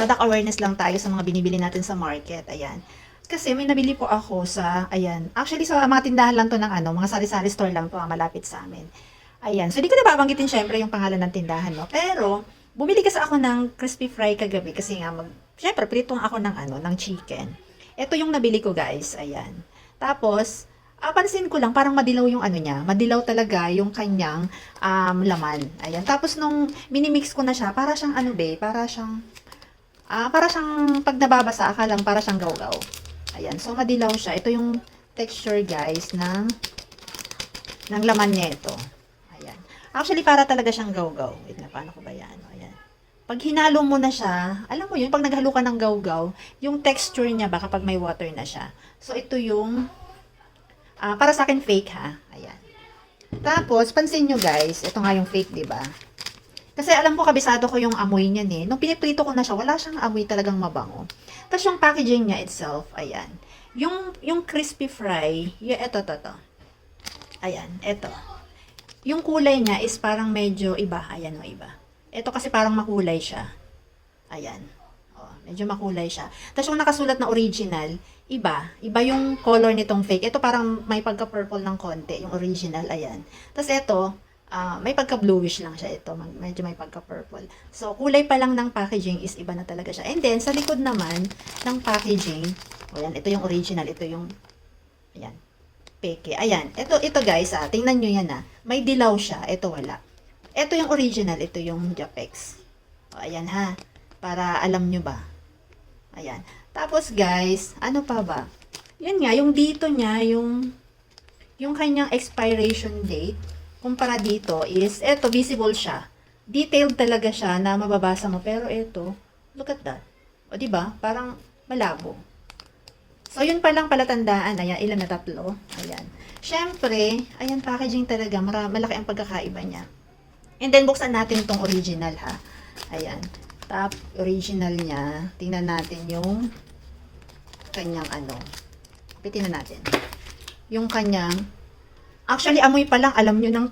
product awareness lang tayo sa mga binibili natin sa market. Ayan. Kasi may nabili po ako sa, ayan, actually sa mga tindahan lang to ng ano, mga sari-sari store lang to, malapit sa amin. Ayan, so hindi ko na babanggitin syempre yung pangalan ng tindahan, no? Pero, bumili kasi ako ng crispy fry kagabi kasi nga, syempre, prito ako ng ano, ng chicken. Ito yung nabili ko guys, ayan. Tapos, pansin ko lang, parang madilaw yung ano niya, madilaw talaga yung kanyang laman. Ayan, tapos nung minimix ko na siya, para siyang ano be, para siyang pag nababasa, akalang para siyang gaw-gaw. Ayan, so madilaw siya. Ito yung texture guys ng laman nito. Ayan. Actually, para talaga siyang gaw-gaw. Wait na, paano ko ba yan? Ayan. Pag hinalo mo na siya, alam mo yun, pag naghalo ka ng gaw-gaw, yung texture niya ba kapag may water na siya. So, ito yung, para sa akin fake ha. Ayan. Tapos, pansin nyo guys, ito nga yung fake, di ba? Kasi alam ko, kabisado ko yung amoy niyan eh. Nung piniprito ko na siya, wala siyang amoy talagang mabango. Tapos yung packaging niya itself, ayan. Yung crispy fry, ito. Ayan, ito. Yung kulay niya is parang medyo iba. Ayan o, iba. Ito kasi parang makulay siya. Ayan. O, medyo makulay siya. Tapos yung nakasulat na original, iba. Iba yung color nitong fake. Ito parang may pagka-purple ng konti, yung original. Ayan. Tapos ito, may pagka-bluish lang siya ito. Medyo may pagka-purple. So, kulay pa lang ng packaging is iba na talaga siya. And then, sa likod naman ng packaging, ayan, ito yung original. Ito yung, ayan, peke. Ayan, ito guys, tingnan nyo yan may dilaw siya. Ito wala. Ito yung original. Ito yung Japex. O, ayan ha. Para alam nyo ba. Ayan. Tapos guys, ano pa ba? Yan nga, yung dito niya, yung kanyang expiration date, kumpara dito is, eto, visible siya. Detailed talaga siya na mababasa mo. Pero eto, look at that. O, diba? Parang malabo. So, yun palang palatandaan. Ayan, ilan na tatlo. Ayan. Siyempre, ayan, packaging talaga. Malaki ang pagkakaiba niya. And then, buksan natin itong original, ha. Ayan. Top original niya. Tingnan natin yung kanyang ano. Tingnan natin. Yung kanyang actually, amoy pa lang, alam nyo nang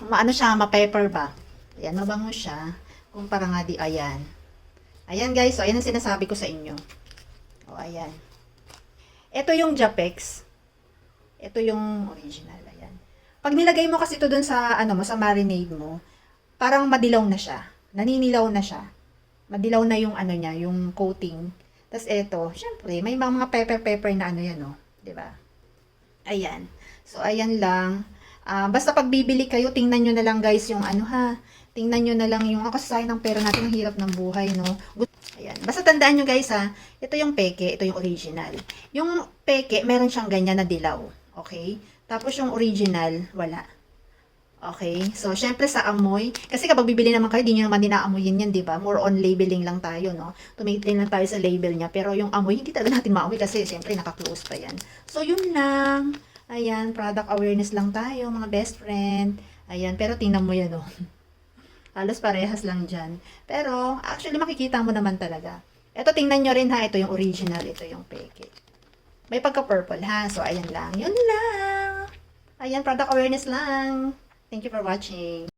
maano siya, ma-pepper ba? Ayan, mabango siya. Kumpara nga ayan. Ayan guys, so ayan ang sinasabi ko sa inyo. O, ayan. Ito yung Japex. Ito yung original, ayan. Pag nilagay mo kasi ito dun sa, sa marinade mo, parang madilaw na siya. Naninilaw na siya. Madilaw na yung niya, yung coating. Tapos ito, syempre, may mga pepper na yan, no? Diba? Ayan. So, ayan lang. Basta pag bibili kayo, tingnan nyo na lang guys yung tingnan nyo na lang yung sayang ng pera natin, ang hirap ng buhay, no? Ayan. Basta tandaan nyo guys ito yung peke, ito yung original. Yung peke, meron siyang ganyan na dilaw. Okay? Tapos yung original, wala. Okay? So, syempre sa amoy, kasi kapag bibili naman kayo, di nyo naman dinaamoyin yan, di ba? More on labeling lang tayo, no? Tumitingin lang tayo sa label niya. Pero yung amoy, hindi talaga natin maamoy kasi syempre naka-close pa yan. So, yun lang. Ayan, product awareness lang tayo, mga best friend. Ayan, pero tingnan mo yan, oh. Halos parehas lang dyan. Pero, actually, makikita mo naman talaga. Ito, tingnan nyo rin ha. Ito yung original, ito yung peke. May pagka-purple ha. So, ayan lang. Yun lang. Ayan, product awareness lang. Thank you for watching.